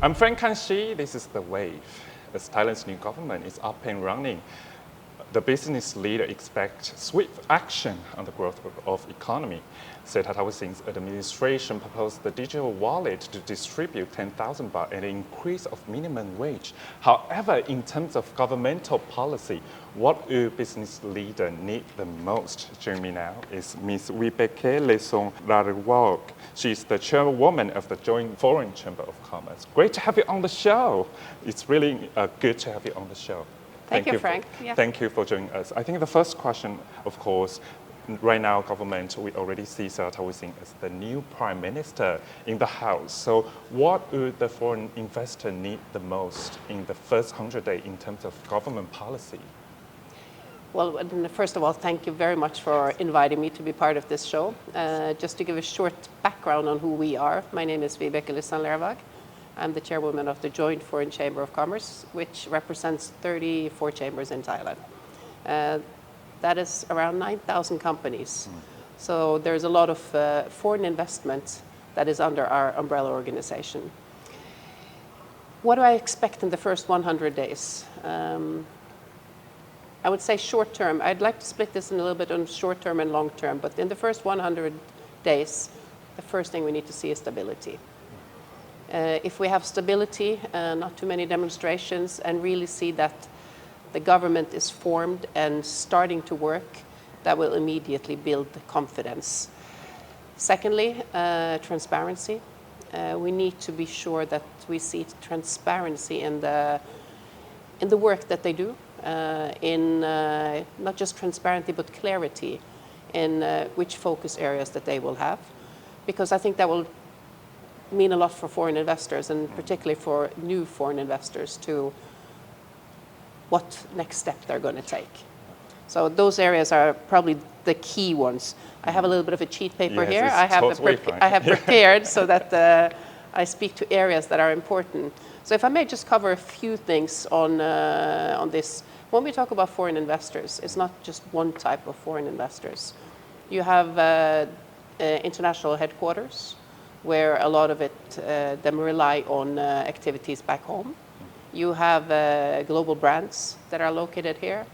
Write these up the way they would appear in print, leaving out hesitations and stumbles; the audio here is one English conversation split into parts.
I'm Frank Kanshi. This is The Wave. As Thailand's new government is up and running, the business leader expects swift action on the growth of economy. State Housing's administration proposed the digital wallet to distribute 10,000 baht and an increase of minimum wage. However, in terms of governmental policy, what do business leaders need the most? Joining me now is Ms. Vibeke Lesong Lariwalk. She's the chairwoman of the Joint Foreign Chamber of Commerce. Great to have you on the show. It's really good to have you on the show. Thank you, Frank. Thank you for joining us. I think the first question, of course, right now, government, we already see State Housing as the new prime minister in the house. So what would the foreign investor need the most in the first 100 days in terms of government policy? Well, first of all, thank you very much for inviting me to be part of this show. Just to give a short background on who we are, my name is Vibeke Lesong Lariwalk. I'm the chairwoman of the Joint Foreign Chamber of Commerce, which represents 34 chambers in Thailand. That is around 9,000 companies. So there's a lot of foreign investment that is under our umbrella organization. What do I expect in the first 100 days? I would say short term. I'd like to split this in a little bit on short term and long term, but in the first 100 days, the first thing we need to see is stability. If we have stability, not too many demonstrations, and really see that the government is formed and starting to work, that will immediately build confidence. Secondly, transparency. We need to be sure that we see transparency in the work that they do, in not just transparency but clarity in which focus areas that they will have, because I think that will mean a lot for foreign investors, and particularly for new foreign investors, to what next step they're going to take. So those areas are probably the key ones. I have a little bit of a cheat paper here. I have prepared so that I speak to areas that are important. So if I may just cover a few things on this. When we talk about foreign investors, it's not just one type of foreign investors. You have international headquarters, where a lot of them rely on activities back home. You have global brands that are located here.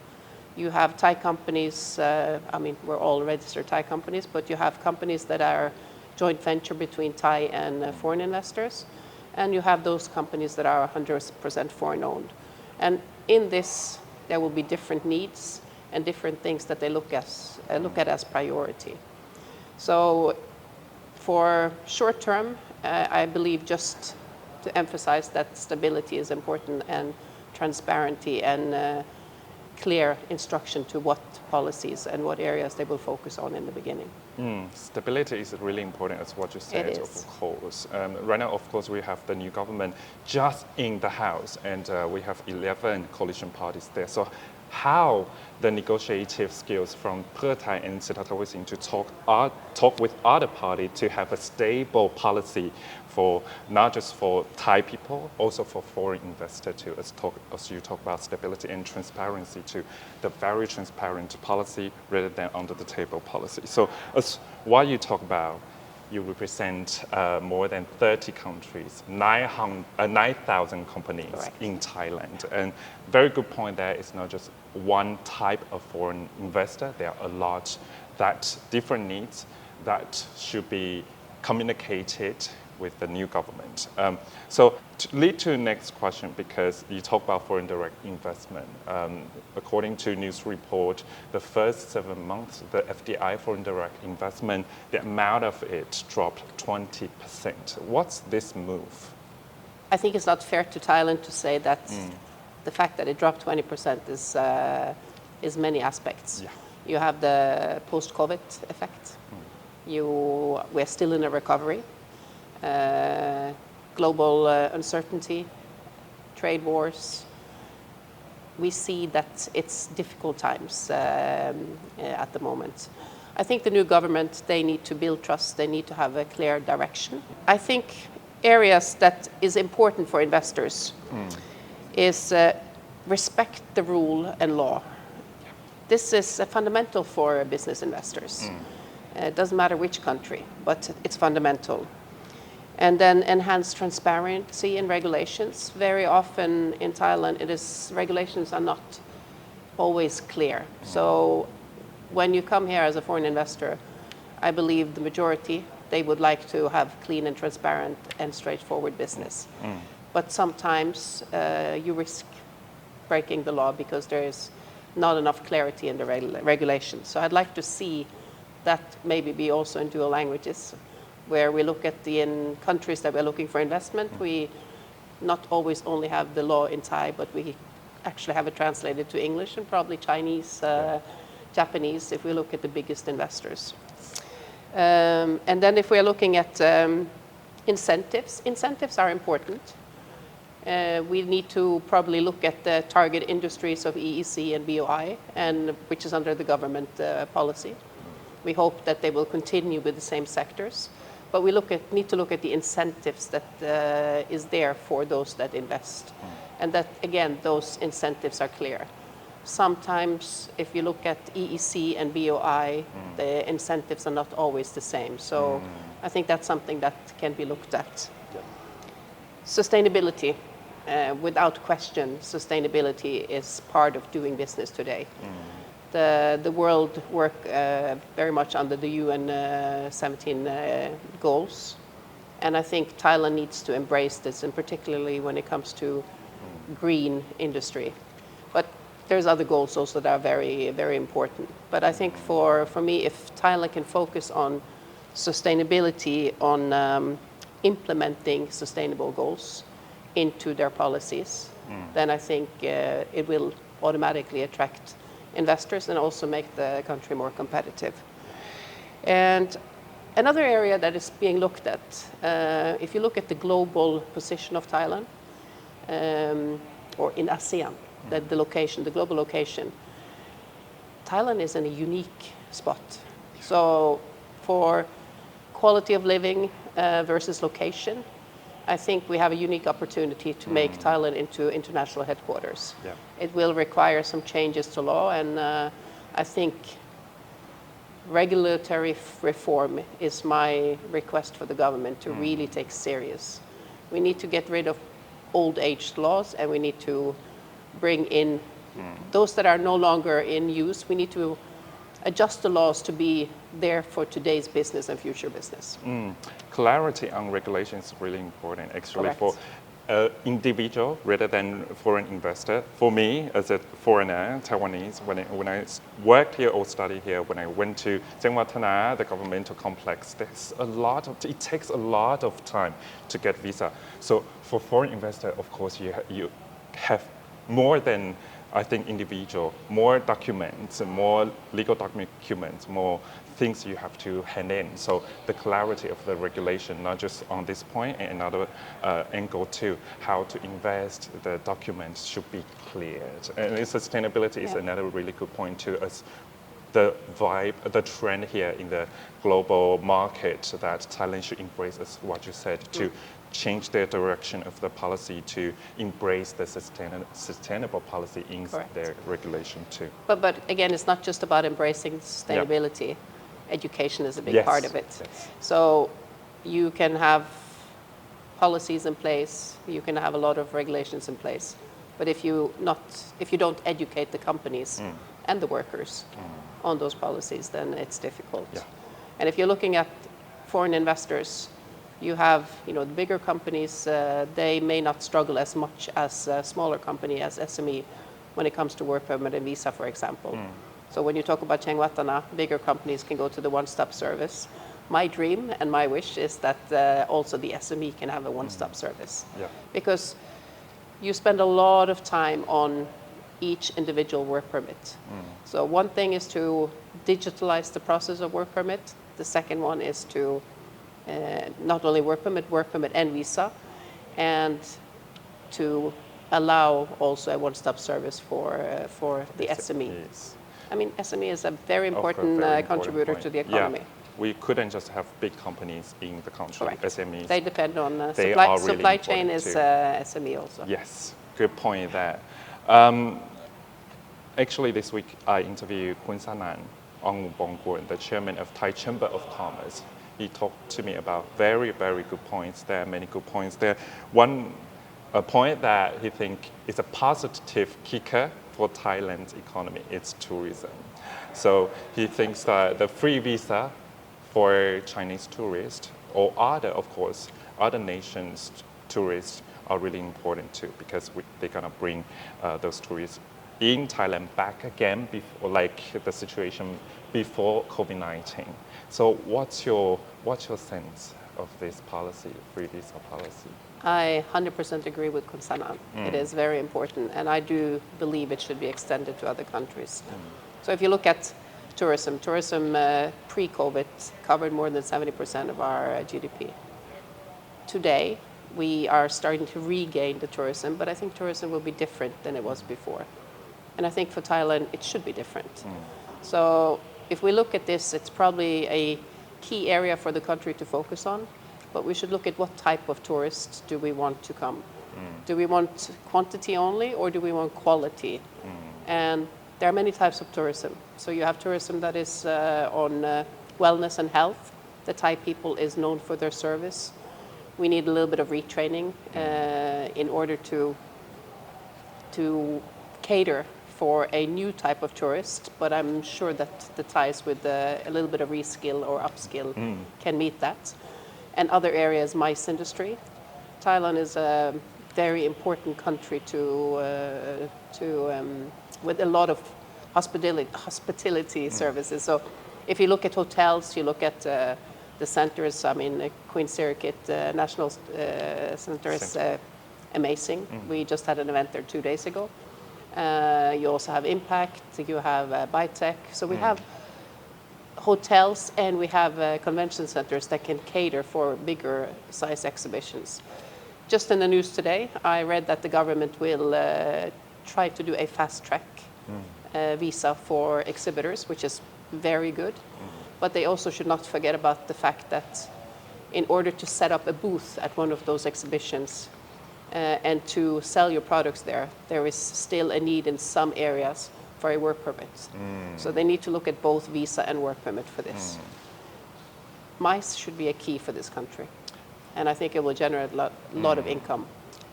You have Thai companies, we're all registered Thai companies, but you have companies that are joint venture between Thai and foreign investors. And you have those companies that are 100% foreign owned. And in this, there will be different needs and different things that they look at as priority. So for short term, I believe just to emphasize that stability is important, and transparency and clear instruction to what policies and what areas they will focus on in the beginning. Stability is really important, as what you said, it is. of course. Right now, of course, we have the new government just in the House, and we have 11 coalition parties there. So how the negotiative skills from Thai and State Housing to talk with other parties to have a stable policy for not just for Thai people, also for foreign investors too. As you talk about stability and transparency to the very transparent policy rather than under the table policy. So as what you talk about, you represent more than 30 countries, 9,000 companies. Correct. In Thailand. And very good point there, it's not just one type of foreign investor. There are a lot that different needs that should be communicated with the new government. So to lead to the next question, because you talk about foreign direct investment. According to news report, the first 7 months, the FDI, foreign direct investment, the amount of it dropped 20%. What's this move? I think it's not fair to Thailand to say that the fact that it dropped 20% is many aspects. Yeah. You have the post-COVID effect. We're still in a recovery. Global uncertainty, trade wars. We see that it's difficult times at the moment. I think the new government, they need to build trust. They need to have a clear direction. I think areas that is important for investors is respect the rule and law. This is fundamental for business investors. It doesn't matter which country, but it's fundamental. And then enhanced transparency in regulations. Very often in Thailand, regulations are not always clear. So when you come here as a foreign investor, I believe the majority, they would like to have clean and transparent and straightforward business. But sometimes you risk breaking the law because there is not enough clarity in the regulations. So I'd like to see that maybe be also in dual languages, where we look at in countries that we're looking for investment, we not always only have the law in Thai, but we actually have it translated to English and probably Chinese, Japanese, if we look at the biggest investors. And then if we're looking at incentives are important. We need to probably look at the target industries of EEC and BOI, which is under the government policy. We hope that they will continue with the same sectors. But we need to look at the incentives that is there for those that invest. And that, again, those incentives are clear. Sometimes if you look at EEC and BOI, the incentives are not always the same. So I think that's something that can be looked at. Yeah. Sustainability. Without question, sustainability is part of doing business today. The world work very much under the UN 17 goals. And I think Thailand needs to embrace this, and particularly when it comes to green industry. But there's other goals also that are very, very important. But I think for me, if Thailand can focus on sustainability, on implementing sustainable goals into their policies, then I think it will automatically attract investors and also make the country more competitive. And another area that is being looked at, if you look at the global position of Thailand, or in ASEAN, the global location, Thailand is in a unique spot. So for quality of living versus location, I think we have a unique opportunity to make Thailand into international headquarters. Yeah. It will require some changes to law, and I think regulatory reform is my request for the government to really take serious. We need to get rid of old age laws, and we need to bring in those that are no longer in use. We need to adjust the laws to be there for today's business and future business. Clarity on regulation is really important, actually, Correct. for individual rather than foreign investor. For me, as a foreigner, Taiwanese, when I worked here or studied here, when I went to Sengwatana, the governmental complex, it takes a lot of time to get visa. So for foreign investor, of course, you have more than, I think, individual, more documents, more legal documents, more things you have to hand in. So the clarity of the regulation, not just on this point, and another angle too, how to invest, the documents should be cleared. And sustainability is another really good point too, as the vibe, the trend here in the global market that Thailand should embrace, as what you said, to change their direction of the policy to embrace the sustainable policy in their regulation too. But again, it's not just about embracing sustainability. Yeah. Education is a big part of it. Yes. So you can have policies in place, you can have a lot of regulations in place, but if you don't educate the companies and the workers on those policies, then it's difficult. Yeah. And if you're looking at foreign investors, you have, the bigger companies, they may not struggle as much as a smaller company, as SME, when it comes to work permit and visa, for example. So when you talk about Chengwatana, bigger companies can go to the one-stop service. My dream and my wish is that also the SME can have a one-stop service. Yeah. Because you spend a lot of time on each individual work permit. So one thing is to digitalize the process of work permit. The second one is to not only work permit and visa, and to allow also a one-stop service for the SME. Yes. I mean, SME is a very important contributor to the economy. Yeah. We couldn't just have big companies in the country. Correct. SMEs. They depend on supply chain is SME also. Yes, good point there. Actually, this week I interviewed Kun Sanan Ong Bonggun, the chairman of Thai Chamber of Commerce. he talked to me about very, very good points. There are many good points there. One a point that he thinks is a positive kicker for Thailand's economy is tourism. So he thinks that the free visa for Chinese tourists or other, of course, other nations' tourists are really important too because they're gonna bring those tourists in Thailand back again before, like the situation before COVID-19. So what's your sense of this policy, free visa policy? I 100% agree with Konsanan. It is very important, and I do believe it should be extended to other countries. So if you look at tourism pre-COVID covered more than 70% of our GDP. Today, we are starting to regain the tourism, but I think tourism will be different than it was before. And I think for Thailand, it should be different. So if we look at this, it's probably a key area for the country to focus on, but we should look at what type of tourists do we want to come. Do we want quantity only, or do we want quality? And there are many types of tourism. So you have tourism that is on wellness and health. The Thai people is known for their service. We need a little bit of retraining in order to cater for a new type of tourist, but I'm sure that the Thais with a little bit of reskill or upskill can meet that. And other areas, MICE industry. Thailand is a very important country with a lot of hospitality services. So if you look at hotels, you look at the centers, I mean, Queen Sirikit National Center is amazing. We just had an event there 2 days ago. You also have Impact, you have Bytech. So we have hotels and we have convention centers that can cater for bigger size exhibitions. Just in the news today, I read that the government will try to do a fast track visa for exhibitors, which is very good. But they also should not forget about the fact that in order to set up a booth at one of those exhibitions and to sell your products there, there is still a need in some areas for a work permit. So they need to look at both visa and work permit for this. MICE should be a key for this country. And I think it will generate a lot of income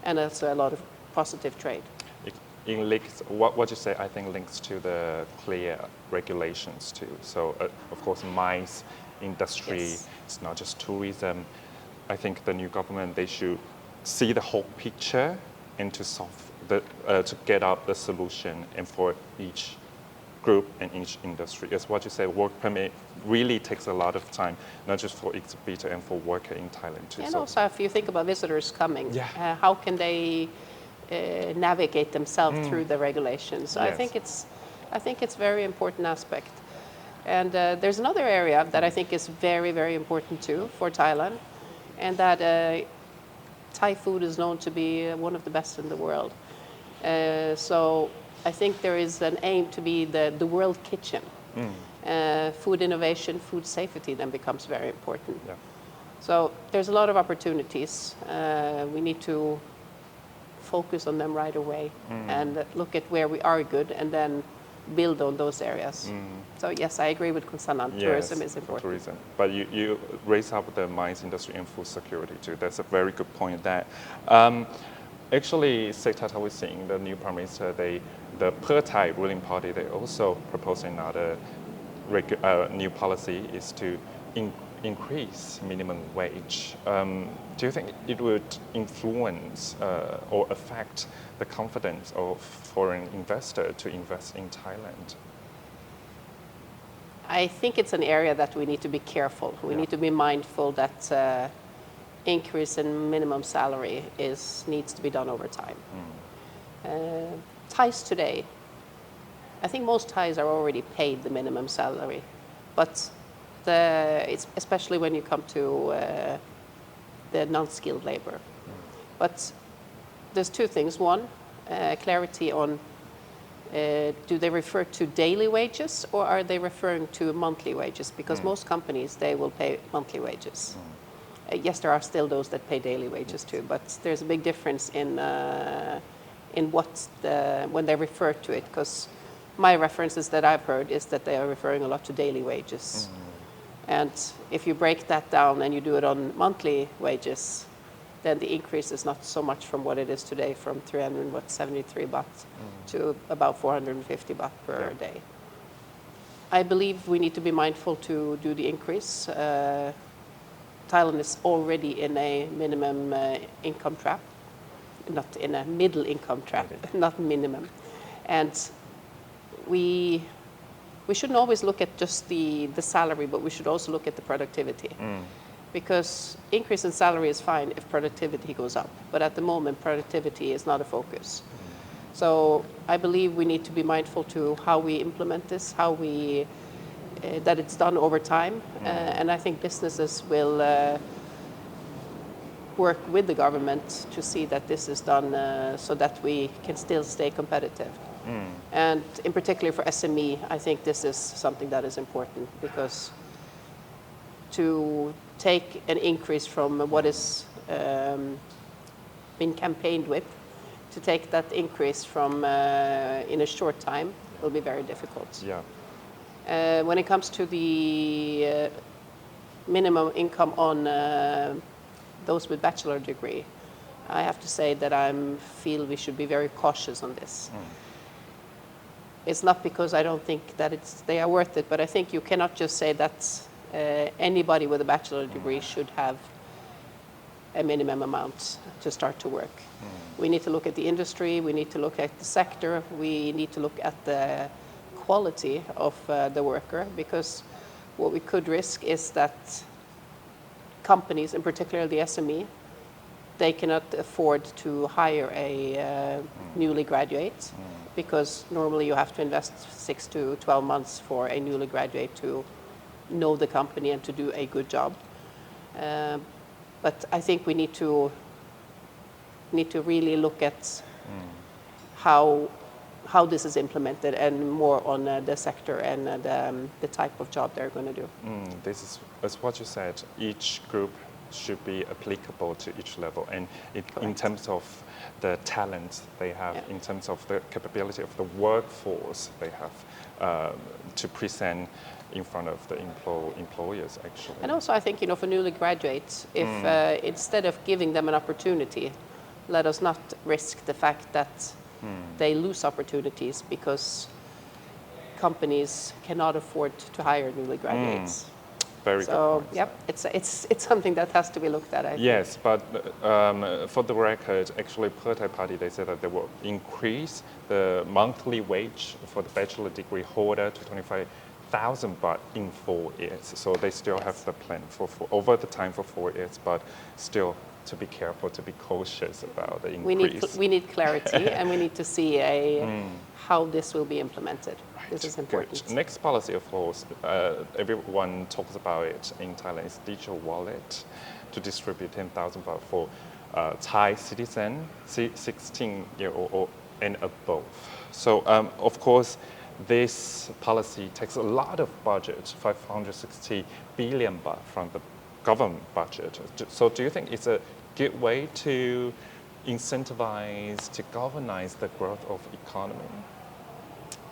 and also a lot of positive trade. In links, what you say, I think links to the clear regulations too. So of course, MICE industry, it's not just tourism. I think the new government, they should see the whole picture and to solve to get up the solution and for each group and each industry. As what you say, work permit really takes a lot of time, not just for exhibitor and for worker in Thailand too. And so also if you think about visitors coming, how can they navigate themselves through the regulations? So Yes. I think it's very important aspect. And there's another area that I think is very, very important too for Thailand, and that Thai food is known to be one of the best in the world. So I think there is an aim to be the world kitchen. Food innovation, food safety then becomes very important. Yeah. So there's a lot of opportunities. We need to focus on them right away and look at where we are good and then build on those areas. So yes, I agree with Konsanan. Tourism is important. Tourism. But you raise up the mines industry and food security too. That's a very good point there. Actually, Sektata was saying the new Prime Minister, the Thai ruling party, they also propose another new policy is to increase minimum wage. Do you think it would influence or affect the confidence of foreign investors to invest in Thailand? I think it's an area that we need to be careful. We need to be mindful that increase in minimum salary needs to be done over time. Thais today, I think most Thais are already paid the minimum salary, but it's especially when you come to the non-skilled labor. But there's two things. One, clarity on do they refer to daily wages or are they referring to monthly wages? Because most companies, they will pay monthly wages. Yes, there are still those that pay daily wages too, but there's a big difference in when they refer to it, because my references that I've heard is that they are referring a lot to daily wages. And if you break that down and you do it on monthly wages, then the increase is not so much from what it is today, from 373 baht to about 450 baht per day. I believe we need to be mindful to do the increase. Thailand is already in a minimum income trap, not in a middle income trap, not minimum. And we shouldn't always look at just the salary, but we should also look at the productivity. Because increase in salary is fine if productivity goes up. But at the moment, productivity is not a focus. So I believe we need to be mindful to how we implement this, how we that it's done over time. And I think businesses will work with the government to see that this is done so that we can still stay competitive. And in particular for SME, I think this is something that is important, because to take an increase from what is been campaigned with, to take that increase from in a short time will be very difficult. When it comes to the minimum income on those with bachelor degree, I have to say that I feel we should be very cautious on this. It's not because I don't think that they are worth it, but I think you cannot just say that anybody with a bachelor degree should have a minimum amount to start to work. We need to look at the industry, we need to look at the sector, we need to look at the quality of the worker, because what we could risk is that companies, in particular the SME, they cannot afford to hire a newly graduate, because normally you have to invest 6 to 12 months for a newly graduate to know the company and to do a good job. But I think we need to really look at how this is implemented, and more on the sector and the type of job they're going to do. This is, as what you said, each group should be applicable to each level, and in terms of the talent they have, in terms of the capability of the workforce they have to present in front of the employers, actually. And also I think, for newly graduates, if instead of giving them an opportunity, let us not risk the fact that they lose opportunities because companies cannot afford to hire newly graduates. Very good point. It's something that has to be looked at, I think. Yes, but for the record, actually, Thai Party, they said that they will increase the monthly wage for the bachelor degree holder to 25,000 baht in 4 years. So they still have the plan for over the time for 4 years, but still to be careful, to be cautious about the increase. We need clarity, and we need to see how this will be implemented. This is important. Good. Next policy, of course, everyone talks about it in Thailand, is digital wallet to distribute 10,000 baht for Thai citizen, 16-year-old and above. So, of course, this policy takes a lot of budget, 560 billion baht from the government budget. So do you think it's a good way to incentivize, to galvanize the growth of economy?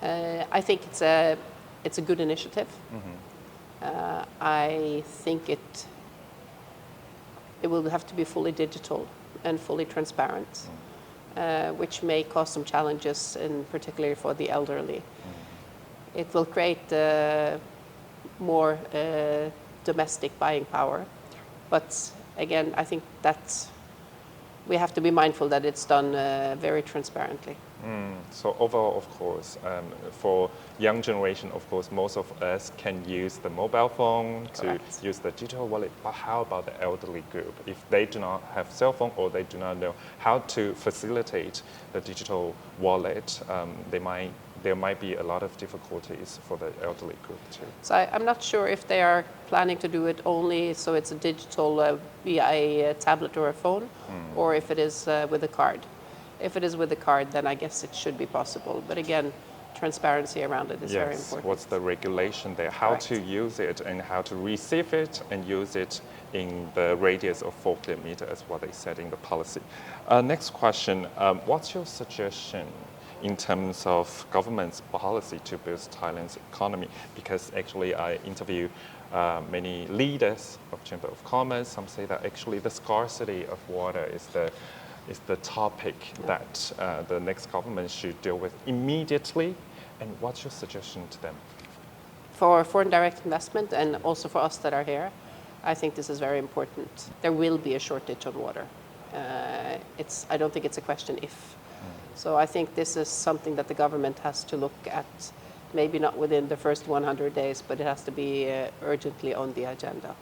I think it's a good initiative. I think it will have to be fully digital and fully transparent, which may cause some challenges, in particular for the elderly. It will create more domestic buying power, but again, I think that we have to be mindful that it's done very transparently. So overall, of course, for young generation, of course, most of us can use the mobile phone to use the digital wallet. But how about the elderly group? If they do not have cell phone, or they do not know how to facilitate the digital wallet, there might be a lot of difficulties for the elderly group too. So I'm not sure if they are planning to do it only so it's a digital via a tablet or a phone, or if it is with a card. If it is with a card, then I guess it should be possible. But again, transparency around it is very important. What's the regulation there? How to use it and how to receive it and use it in the radius of 4 kilometers, as what they said in the policy. Next question, what's your suggestion in terms of government's policy to boost Thailand's economy? Because actually I interviewed many leaders of Chamber of Commerce, some say that actually the scarcity of water is the topic that the next government should deal with immediately. And what's your suggestion to them? For foreign direct investment and also for us that are here, I think this is very important. There will be a shortage of water. I don't think it's a question if. So I think this is something that the government has to look at, maybe not within the first 100 days, but it has to be urgently on the agenda.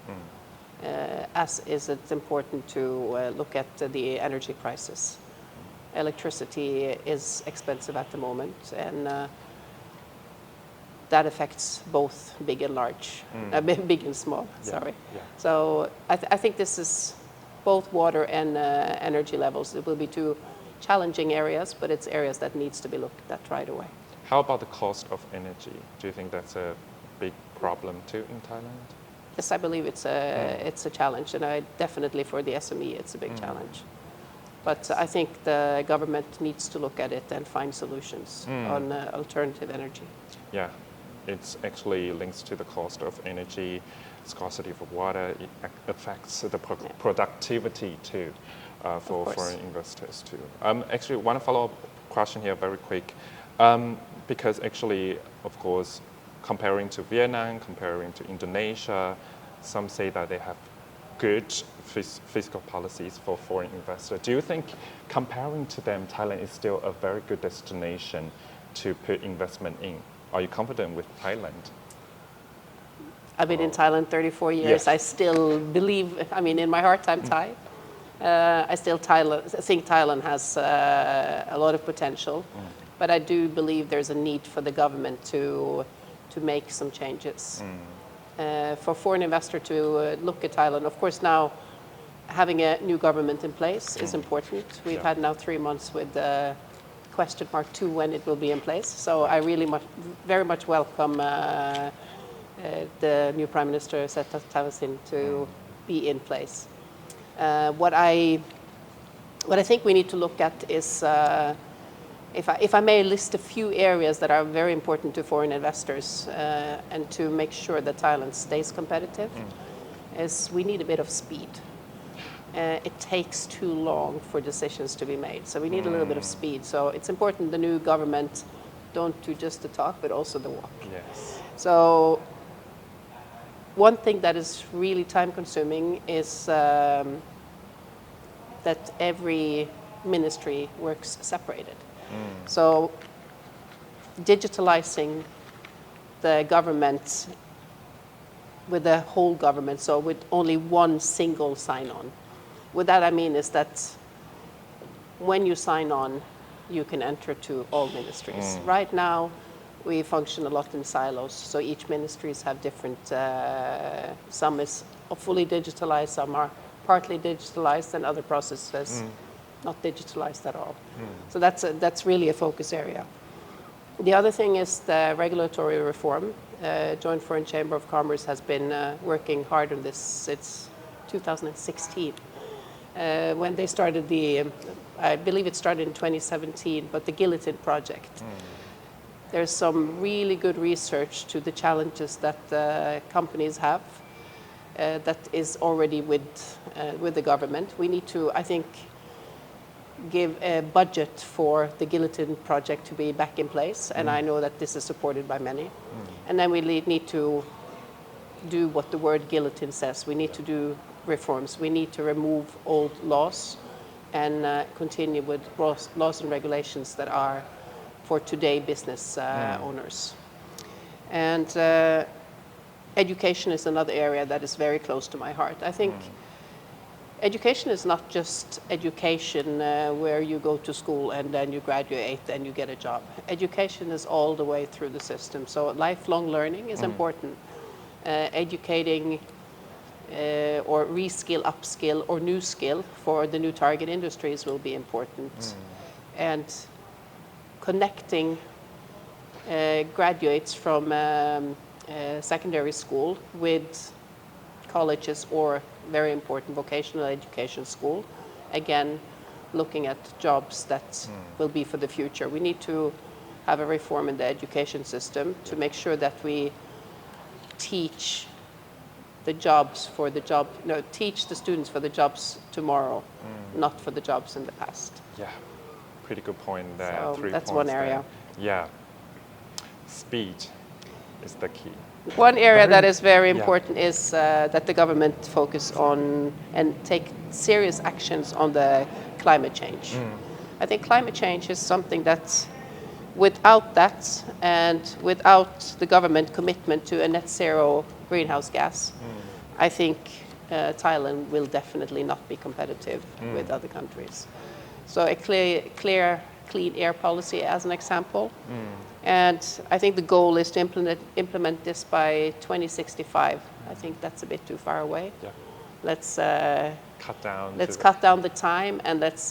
As is it important to look at the energy prices. Electricity is expensive at the moment, and that affects both big and large, big and small, sorry. Yeah. So I think this is both water and energy levels. It will be two challenging areas, but it's areas that needs to be looked at right away. How about the cost of energy? Do you think that's a big problem too in Thailand? Yes, I believe it's a challenge, and definitely for the SME it's a big challenge. But I think the government needs to look at it and find solutions on alternative energy. Yeah, it actually links to the cost of energy, scarcity of water. It affects the productivity too for foreign investors too. Actually, one follow-up question here, very quick, because actually, of course, comparing to Vietnam, comparing to Indonesia, some say that they have good fiscal policies for foreign investors. Do you think, comparing to them, Thailand is still a very good destination to put investment in? Are you confident with Thailand? I've been in Thailand 34 years. Yes. I still believe, in my heart I'm Thai. I still think Thailand has a lot of potential, but I do believe there's a need for the government to make some changes. For foreign investor to look at Thailand, of course now having a new government in place is important. We've had now 3 months with question mark 2 when it will be in place. So I really very much welcome the new Prime Minister Seta Thavisin to be in place. What I think we need to look at is, if I may list a few areas that are very important to foreign investors and to make sure that Thailand stays competitive, is we need a bit of speed. It takes too long for decisions to be made, so we need a little bit of speed. So it's important the new government don't do just the talk, but also the walk. Yes. So one thing that is really time-consuming is that every ministry works separated. So digitalizing the government with the whole government, so with only one single sign-on. What that I mean is that when you sign on, you can enter to all ministries. Right now, we function a lot in silos, so each ministries have different, some is fully digitalized, some are partly digitalized, and other processes not digitalized at all. So that's really a focus area. The other thing is the regulatory reform. Joint Foreign Chamber of Commerce has been working hard on this since 2016. When they started I believe it started in 2017, but the Guillotine Project. There's some really good research to the challenges that companies have that is already with the government. We need to, I think, give a budget for the Guillotine Project to be back in place, and I know that this is supported by many. And then we need to do what the word guillotine says. We need to do reforms. We need to remove old laws and continue with laws and regulations that are for today business owners. And education is another area that is very close to my heart. I think education is not just education where you go to school and then you graduate and you get a job. Education is all the way through the system. So lifelong learning is important. Educating or reskill, upskill, or new skill for the new target industries will be important. And connecting graduates from secondary school with colleges or very important vocational education school. Again, looking at jobs that will be for the future. We need to have a reform in the education system to make sure that we teach the jobs for the job, no, teach the students for the jobs tomorrow, not for the jobs in the past. Yeah, pretty good point there. So 3 that's points one area. there. Yeah, speed is the key. One area that Very- is very yeah. important is that the government focus on and take serious actions on the climate change. I think climate change is something that, without that and without the government commitment to a net zero greenhouse gas, I think Thailand will definitely not be competitive with other countries. So a clear clean air policy as an example. And I think the goal is to implement this by 2065. I think that's a bit too far away. Yeah. Let's Cut down. cut down the time and let's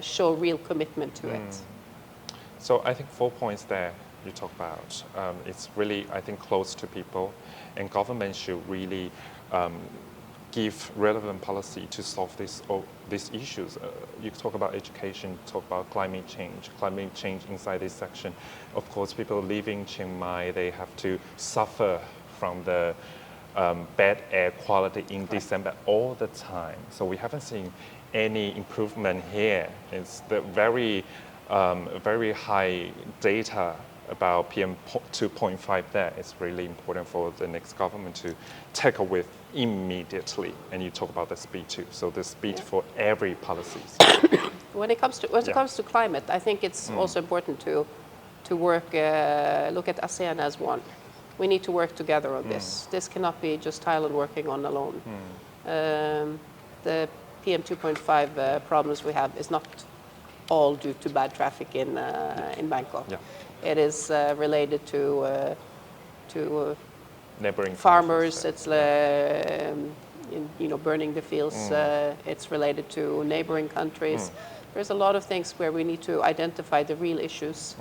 show real commitment to it. So I think 4 points there you talk about. It's really, I think, close to people, and government should really give relevant policy to solve these issues. You talk about education, talk about climate change inside this section. Of course, people living Chiang Mai, they have to suffer from the bad air quality in December all the time. So we haven't seen any improvement here. It's the very high data about PM 2.5 there. It's really important for the next government to tackle with immediately. And you talk about the speed too. So the speed for every policies. When it comes to climate, I think it's also important to work, look at ASEAN as one. We need to work together on this. This cannot be just Thailand working on alone. The PM 2.5 problems we have is not all due to bad traffic in Bangkok. Yeah. It is related to Neighboring farmers. countries. It's burning the fields. It's related to neighboring countries. There's a lot of things where we need to identify the real issues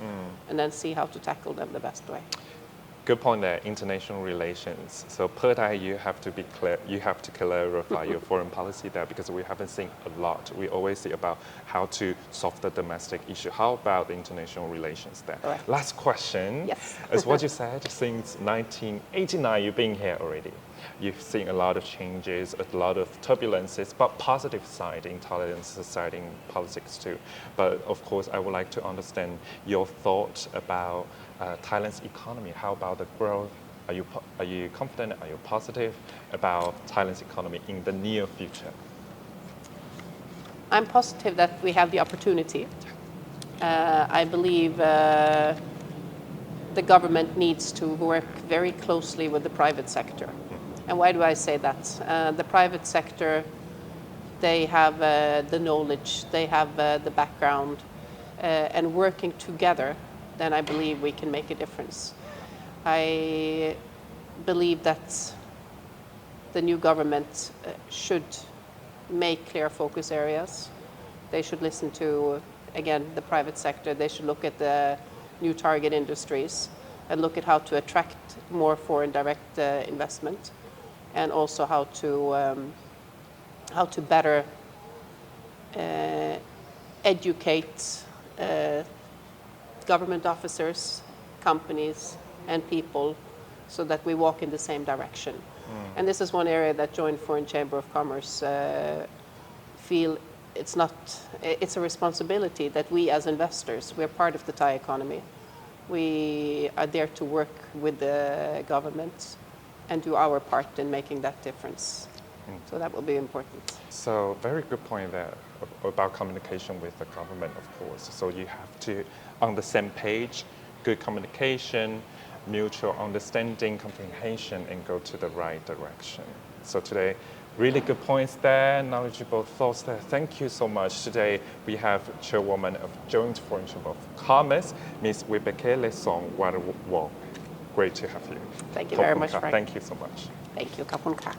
and then see how to tackle them the best way. Good point there, international relations. So per Thai, you have to be clear, you have to clarify your foreign policy there, because we haven't seen a lot. We always see about how to solve the domestic issue. How about the international relations there? Correct. Last question. Yes. As what you said, since 1989, you've been here already. You've seen a lot of changes, a lot of turbulences, but positive side in Thailand society and politics too. But of course, I would like to understand your thoughts about Thailand's economy. How about the growth? Are you confident? Are you positive about Thailand's economy in the near future? I'm positive that we have the opportunity. I believe the government needs to work very closely with the private sector. And why do I say that? The private sector, they have the knowledge, they have the background, and working together, then I believe we can make a difference. I believe that the new government should make clear focus areas. They should listen to, again, the private sector. They should look at the new target industries and look at how to attract more foreign direct investment, and also how to better educate government officers, companies, and people, so that we walk in the same direction. And this is one area that Joint Foreign Chamber of Commerce feel it's a responsibility that we as investors, we're part of the Thai economy. We are there to work with the government and do our part in making that difference. So that will be important. So very good point there about communication with the government, of course. So you have to, on the same page, good communication, mutual understanding, comprehension, and go to the right direction. So today, really good points there, knowledgeable thoughts there. Thank you so much. Today, we have Chairwoman of Joint Foreign Chamber of Commerce, Ms. Vibeke Lesong Warawong. Great to have you. Thank you very much, Khop khun khrap. Frank. Thank you so much. Thank you. ขอบคุณค่ะ